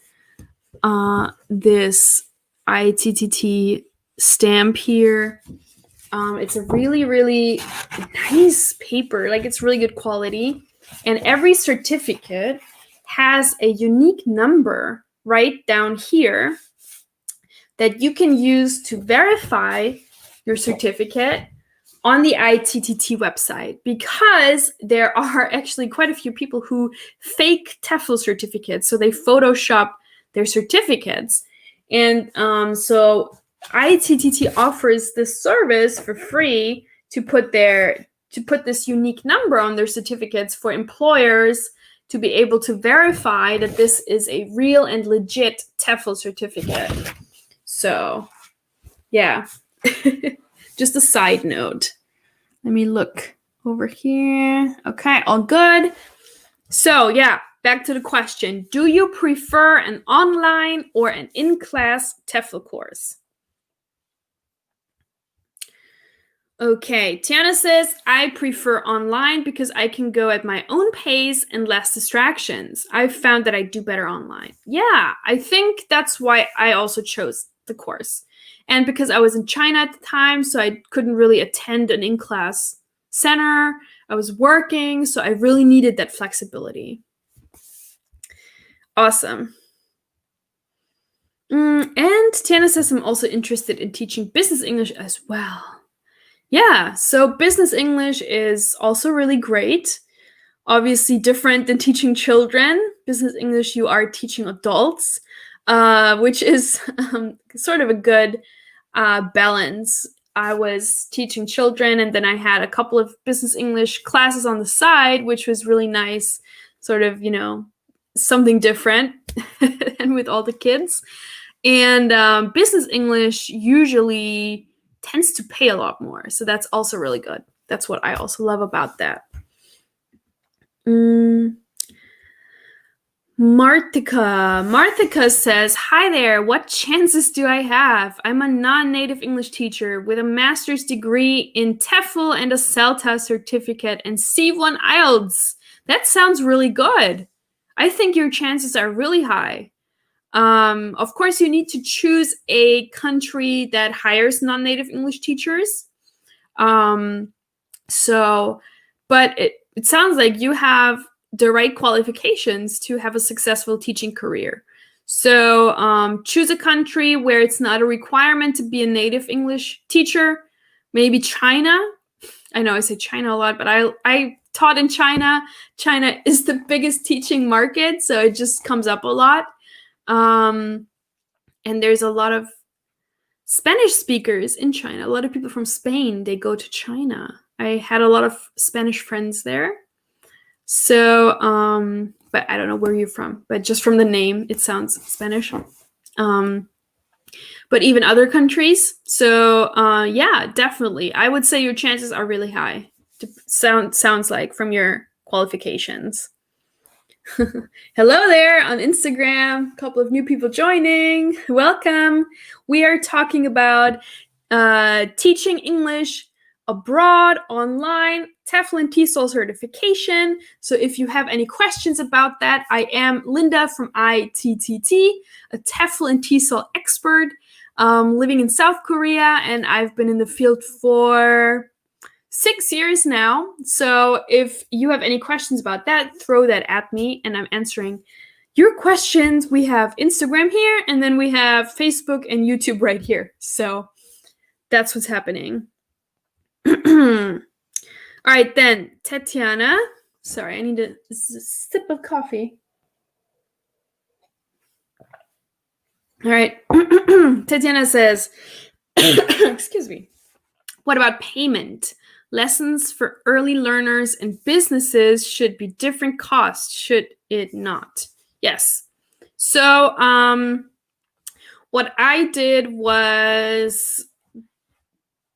this ITTT stamp here. It's a really, really nice paper. It's really good quality. And every certificate has a unique number right down here that you can use to verify your certificate on the ITTT website, because there are actually quite a few people who fake TEFL certificates. So they Photoshop their certificates. And so ITTT offers this service for free to put this unique number on their certificates for employers to be able to verify that this is a real and legit TEFL certificate. So, yeah. Just a side note. Let me look over here. Okay, all good. So, yeah, back to the question. Do you prefer an online or an in-class TEFL course? Okay, Tiana says, I prefer online because I can go at my own pace and less distractions. I've found that I do better online. Yeah, I think that's why I also chose the course. And because I was in China at the time, so I couldn't really attend an in-class center. I was working, so I really needed that flexibility. Awesome. And Tiana says, I'm also interested in teaching business English as well. Yeah, so business English is also really great. Obviously different than teaching children. Business English, you are teaching adults, which is sort of a good balance. I was teaching children, and then I had a couple of business English classes on the side, which was really nice, sort of, something different and with all the kids. And business English usually tends to pay a lot more. So that's also really good. That's what I also love about that. Marthika says, hi there, what chances do I have? I'm a non-native English teacher with a master's degree in TEFL and a CELTA certificate and C1 IELTS. That sounds really good. I think your chances are really high. Of course, you need to choose a country that hires non-native English teachers. But it sounds like you have the right qualifications to have a successful teaching career. So choose a country where it's not a requirement to be a native English teacher. Maybe China. I know I say China a lot, but I taught in China. China is the biggest teaching market, so it just comes up a lot. And there's a lot of Spanish speakers in China. A lot of people from Spain, they go to China. I had a lot of Spanish friends there. So, but I don't know where you're from, but just from the name, it sounds Spanish. But even other countries. So, yeah, definitely. I would say your chances are really high. Sounds like from your qualifications. Hello there on Instagram. A couple of new people joining. Welcome. We are talking about teaching English abroad, online, TEFL and TESOL certification. So if you have any questions about that, I am Linda from ITTT, a TEFL and TESOL expert living in South Korea, and I've been in the field for 6 years now. So if you have any questions about that, throw that at me and I'm answering your questions. We have Instagram here and then we have Facebook and YouTube right here. So that's what's happening. All right, then Tatiana. Sorry, I need a sip of coffee. All right. Tatiana says, excuse me. What about payment? Lessons for early learners and businesses should be different costs, should it not? Yes. So what I did was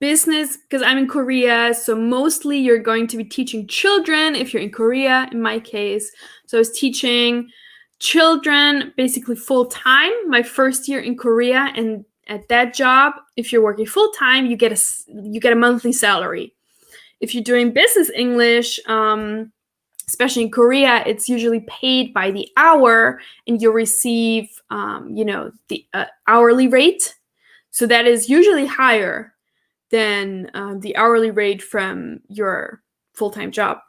business, because I'm in Korea, so mostly you're going to be teaching children if you're in Korea, in my case. So I was teaching children basically full-time my first year in Korea, and at that job, if you're working full-time, you get a monthly salary. If you're doing business English, especially in Korea, it's usually paid by the hour, and you receive, the hourly rate. So that is usually higher than the hourly rate from your full-time job.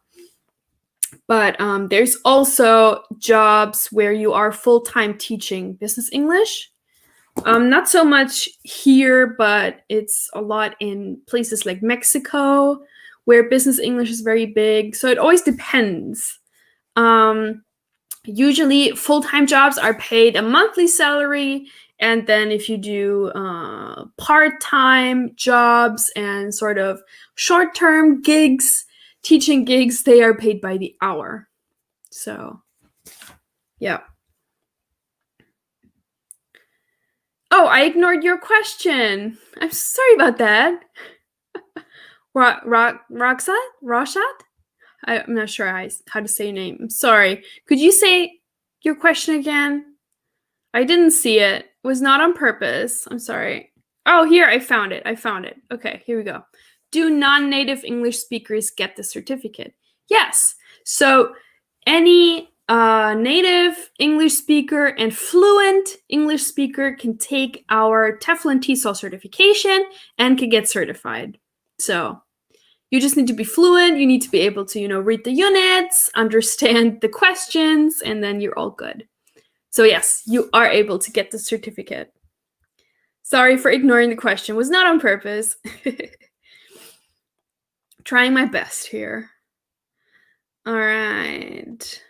But there's also jobs where you are full-time teaching business English. Not so much here, but it's a lot in places like Mexico, where business English is very big. So it always depends. Usually full-time jobs are paid a monthly salary, and then if you do part-time jobs and sort of short-term gigs, teaching gigs, they are paid by the hour. So, yeah. Oh, I ignored your question. I'm sorry about that. Roshat? I'm not sure how to say your name. I'm sorry. Could you say your question again? I didn't see it. It was not on purpose. I'm sorry. Oh, here, I found it. Okay, here we go. Do non-native English speakers get the certificate? Yes. So any native English speaker and fluent English speaker can take our TEFL and TESOL certification and can get certified. So you just need to be fluent. You need to be able to, read the units, understand the questions, and then you're all good. So yes, you are able to get the certificate. Sorry for ignoring the question. It was not on purpose. Trying my best here. All right.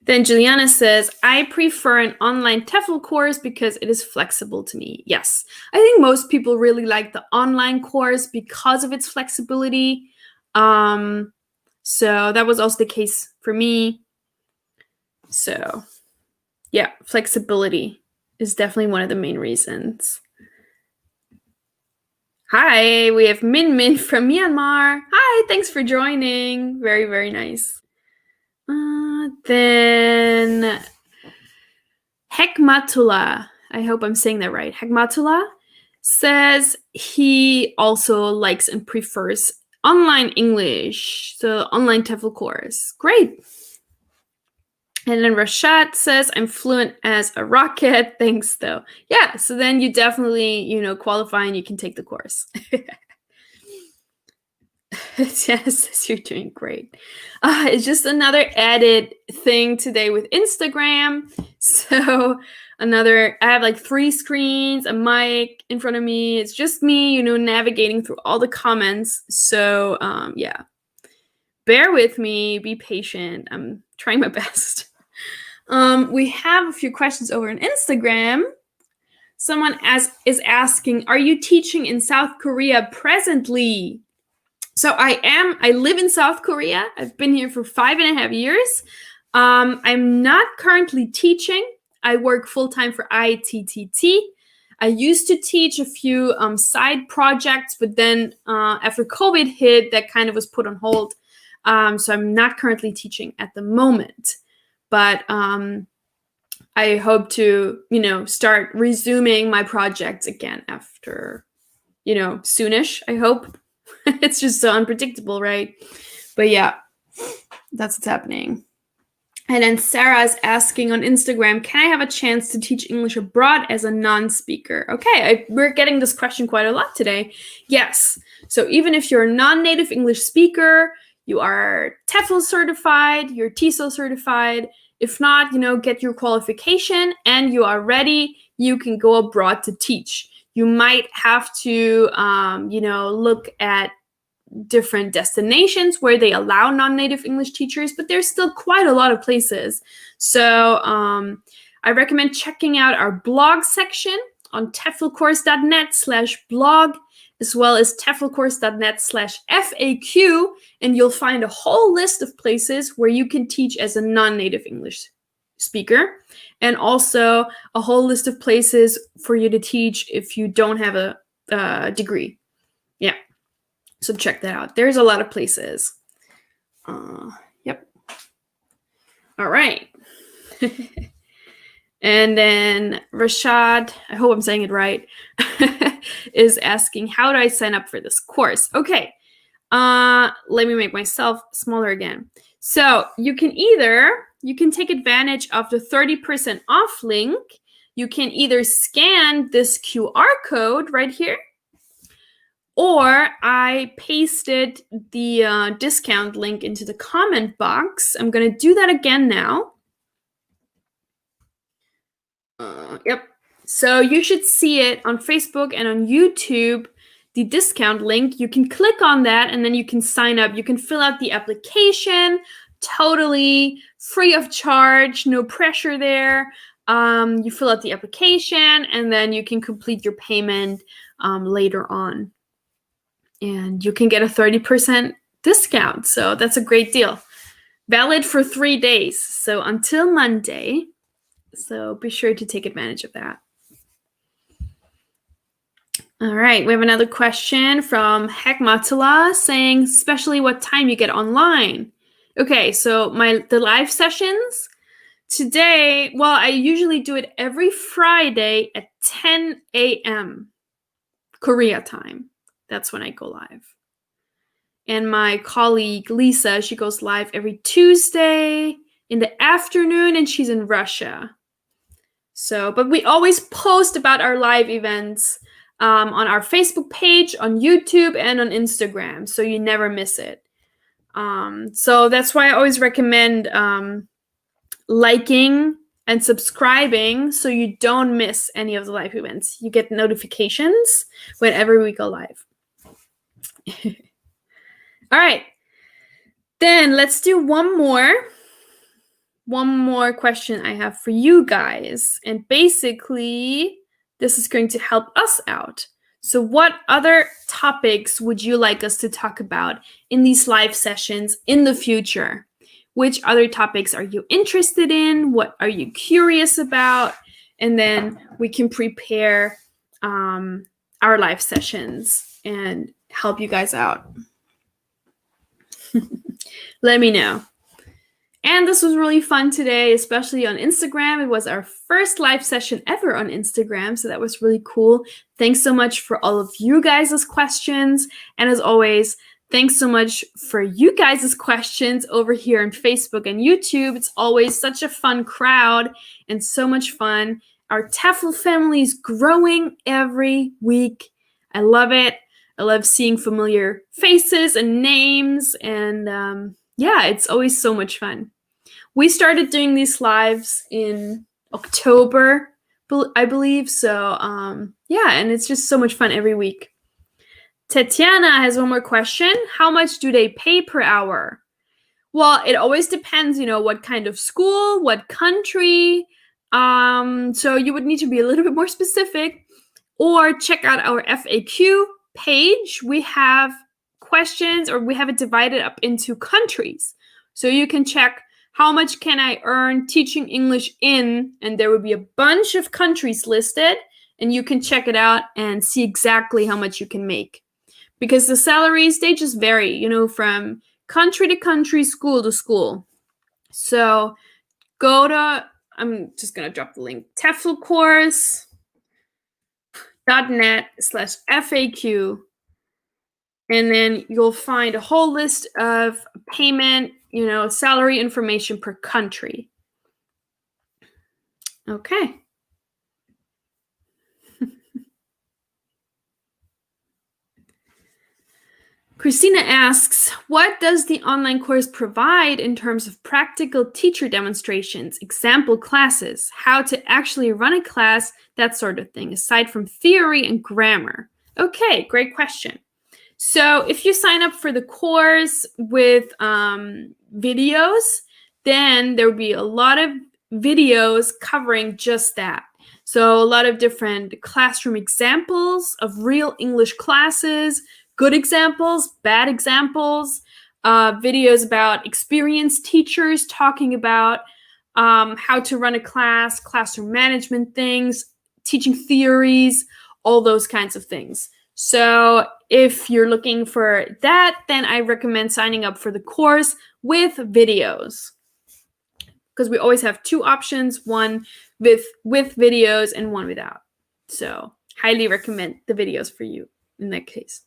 Then Juliana says, I prefer an online TEFL course because it is flexible to me. Yes, I think most people really like the online course because of its flexibility. So that was also the case for me. So yeah, flexibility is definitely one of the main reasons. Hi, we have Min Min from Myanmar. Hi, thanks for joining. Very, very nice. Then Hekmatullah, I hope I'm saying that right. Hekmatullah says he also likes and prefers online English, so online TEFL course. Great. And then Rashad says, I'm fluent as a rocket. Thanks, though. Yeah, so then you definitely, qualify and you can take the course. Yes, you're doing great. It's just another added thing today with Instagram. So I have like 3 screens, a mic in front of me. It's just me, navigating through all the comments. So yeah, bear with me, be patient. I'm trying my best. We have a few questions over on Instagram. Someone is asking, are you teaching in South Korea presently? So I live in South Korea. I've been here for 5.5 years. I'm not currently teaching. I work full-time for ITTT. I used to teach a few side projects, but then after COVID hit, that kind of was put on hold. So I'm not currently teaching at the moment. But I hope to, start resuming my projects again after, soonish, I hope. It's just so unpredictable, right? But yeah, that's what's happening. And then Sarah is asking on Instagram, can I have a chance to teach English abroad as a non-speaker? Okay, we're getting this question quite a lot today. Yes. So even if you're a non-native English speaker, you are TEFL certified, you're TESOL certified. If not, get your qualification and you are ready, you can go abroad to teach. You might have to, look at different destinations where they allow non-native English teachers, but there's still quite a lot of places. So I recommend checking out our blog section on teflcourse.net/blog, as well as teflcourse.net/FAQ, and you'll find a whole list of places where you can teach as a non-native English speaker, and also a whole list of places for you to teach if you don't have a degree. Yeah. So check that out. There's a lot of places. Yep. All right. And then Rashad, I hope I'm saying it right, is asking, how do I sign up for this course? Okay. Let me make myself smaller again. So you can take advantage of the 30% off link. You can either scan this QR code right here, or I pasted the discount link into the comment box. I'm going to do that again now. Yep. So you should see it on Facebook and on YouTube, the discount link. You can click on that and then you can sign up. You can fill out the application totally free of charge, no pressure there. You fill out the application and then you can complete your payment later on. And you can get a 30% discount. So that's a great deal. Valid for 3 days. So until Monday. So be sure to take advantage of that. All right, we have another question from Hekmatullah saying, especially what time you get online. Okay, so the live sessions today, well, I usually do it every Friday at 10 a.m. Korea time. That's when I go live. And my colleague Lisa, she goes live every Tuesday in the afternoon, and she's in Russia. So, but we always post about our live events on our Facebook page, on YouTube, and on Instagram, so you never miss it. So that's why I always recommend liking and subscribing so you don't miss any of the live events. You get notifications whenever we go live. All right, then let's do one more question I have for you guys. And basically, this is going to help us out. So what other topics would you like us to talk about in these live sessions in the future? Which other topics are you interested in? What are you curious about? And then we can prepare our live sessions and help you guys out. Let me know. And this was really fun today, especially on Instagram. It was our first live session ever on Instagram, so that was really cool. Thanks so much for all of you guys' questions. And as always, thanks so much for you guys' questions over here on Facebook and YouTube. It's always such a fun crowd and so much fun. Our TEFL family is growing every week. I love it. I love seeing familiar faces and names, and yeah, it's always so much fun. We started doing these lives in October, I believe. So yeah, and it's just so much fun every week. Tatiana has one more question. How much do they pay per hour? Well, it always depends, what kind of school, what country. So you would need to be a little bit more specific, or check out our FAQ page. We have questions, or we have it divided up into countries. So you can check how much can I earn teaching English in, and there will be a bunch of countries listed, and you can check it out and see exactly how much you can make. Because the salaries, they just vary, from country to country, school to school. So go to, I'm just going to drop the link, TEFL Course.net/FAQ. And then you'll find a whole list of payment, salary information per country. Okay. Christina asks, what does the online course provide in terms of practical teacher demonstrations, example classes, how to actually run a class, that sort of thing, aside from theory and grammar? Okay, great question. So if you sign up for the course with videos, then there will be a lot of videos covering just that. So a lot of different classroom examples of real English classes, good examples, bad examples, videos about experienced teachers talking about how to run a class, classroom management things, teaching theories, all those kinds of things. So if you're looking for that, then I recommend signing up for the course with videos, because we always have two options, one with videos and one without. So highly recommend the videos for you in that case.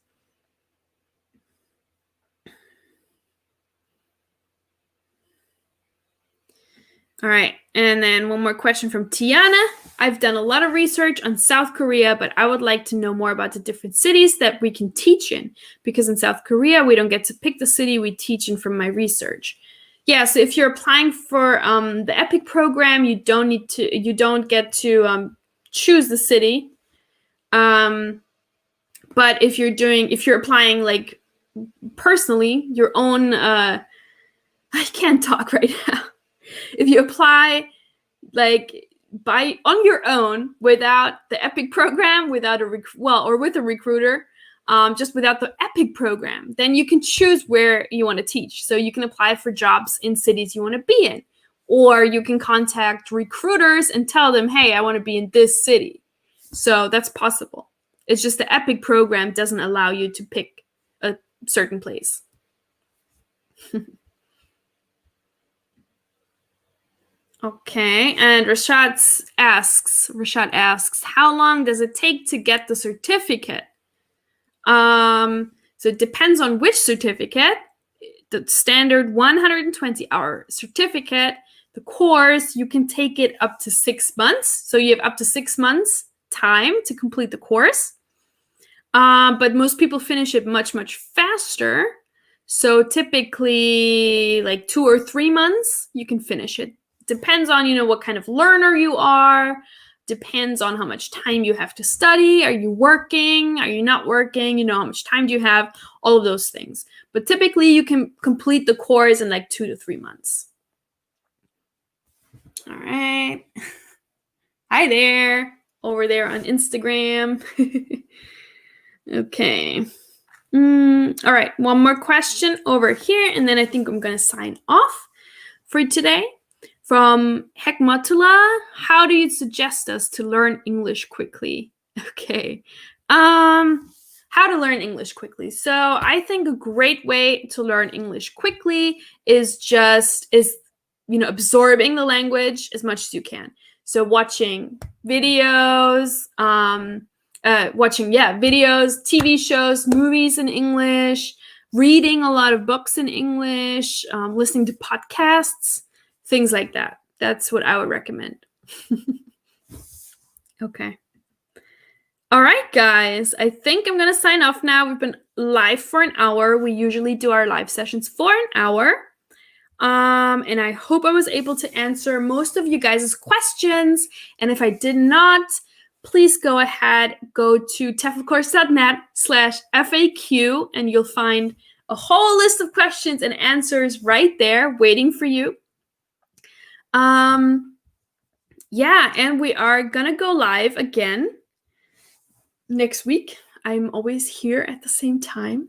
All right, and then one more question from Tiana. I've done a lot of research on South Korea, but I would like to know more about the different cities that we can teach in, because in South Korea, we don't get to pick the city we teach in from my research. Yeah, so if you're applying for the EPIC program, you don't get to choose the city. But if you're applying like personally, your own, I can't talk right now. If you apply like on your own without the EPIC program, without or with a recruiter, just without the EPIC program, then you can choose where you want to teach. So you can apply for jobs in cities you want to be in, or you can contact recruiters and tell them, hey, I want to be in this city. So that's possible. It's just the EPIC program doesn't allow you to pick a certain place. Okay, and Rashad asks, how long does it take to get the certificate? So it depends on which certificate. The standard 120-hour certificate, the course, you can take it up to 6 months. So you have up to 6 months time to complete the course. But most people finish it much, much faster. So typically like 2 or 3 months, you can finish it. Depends on, what kind of learner you are. Depends on how much time you have to study. Are you working? Are you not working? How much time do you have? All of those things. But typically you can complete the course in like 2 to 3 months. All right. Hi there. Over there on Instagram. Okay. All right. One more question over here, and then I think I'm going to sign off for today. From Hekmatullah, how do you suggest us to learn English quickly? Okay. How to learn English quickly. So I think a great way to learn English quickly is absorbing the language as much as you can. So watching videos, videos, TV shows, movies in English, reading a lot of books in English, listening to podcasts, things like that. That's what I would recommend. Okay. All right, guys. I think I'm going to sign off now. We've been live for an hour. We usually do our live sessions for an hour. And I hope I was able to answer most of you guys' questions. And if I did not, please go ahead, go to teflcourse.net/FAQ, and you'll find a whole list of questions and answers right there waiting for you. And we are gonna go live again next week. I'm always here at the same time.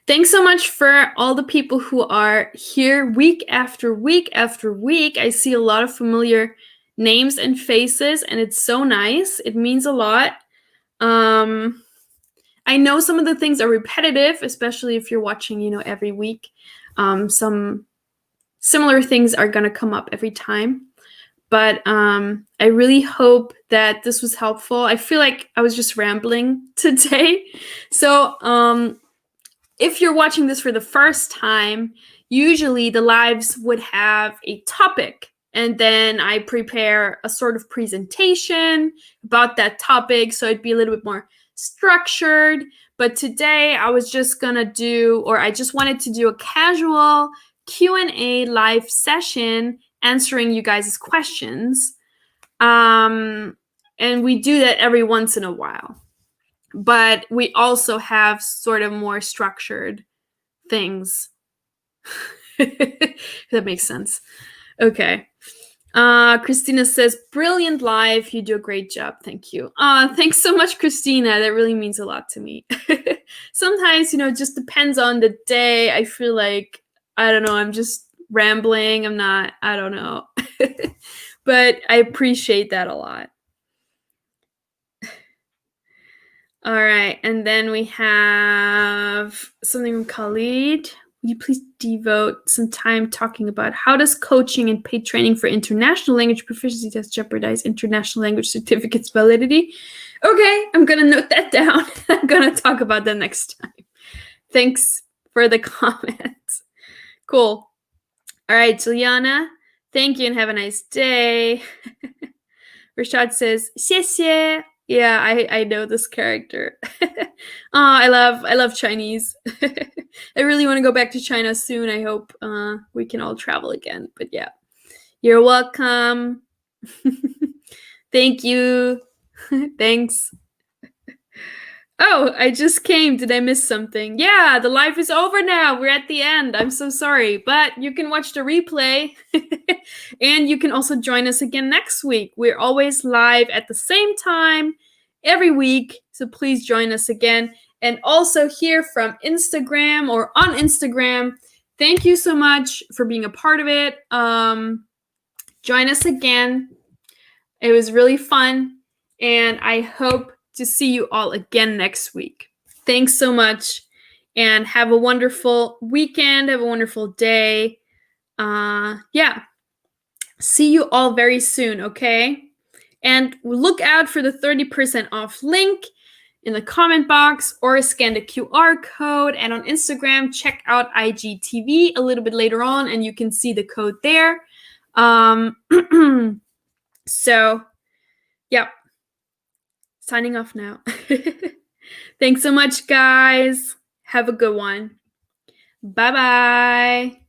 Thanks so much for all the people who are here week after week after week. I see a lot of familiar names and faces, and it's so nice. It means a lot. I know some of the things are repetitive, especially if you're watching, every week. Some similar things are going to come up every time. But I really hope that this was helpful. I feel like I was just rambling today. So if you're watching this for the first time, usually the lives would have a topic. And then I prepare a sort of presentation about that topic. So it'd be a little bit more structured. But today I just wanted to do a casual Q&A live session answering you guys' questions. And we do that every once in a while. But we also have sort of more structured things. If that makes sense. Okay. Christina says, brilliant live. You do a great job. Thank you. Thanks so much, Christina. That really means a lot to me. Sometimes, it just depends on the day. I feel like, I don't know, I'm just rambling. I don't know. But I appreciate that a lot. All right. And then we have something from Khalid. Will you please devote some time talking about how does coaching and paid training for international language proficiency tests jeopardize international language certificates validity? Okay, I'm going to note that down. I'm going to talk about that next time. Thanks for the comments. Cool. All right, Juliana, thank you and have a nice day. Rashad says, 谢谢. Yeah, I know this character. I love Chinese. I really want to go back to China soon. I hope we can all travel again. But yeah, you're welcome. Thank you. Thanks. Oh, I just came. Did I miss something? Yeah, the live is over now. We're at the end. I'm so sorry. But you can watch the replay. And you can also join us again next week. We're always live at the same time every week. So please join us again. And also here from Instagram or on Instagram, thank you so much for being a part of it. Join us again. It was really fun. and I hope to see you all again next week. Thanks so much, and have a wonderful weekend. Have a wonderful day. Yeah. See you all very soon, okay? And look out for the 30% off link in the comment box, or scan the QR code. And on Instagram, check out IGTV a little bit later on, and you can see the code there. So, yeah. Signing off now. Thanks so much, guys. Have a good one. Bye-bye.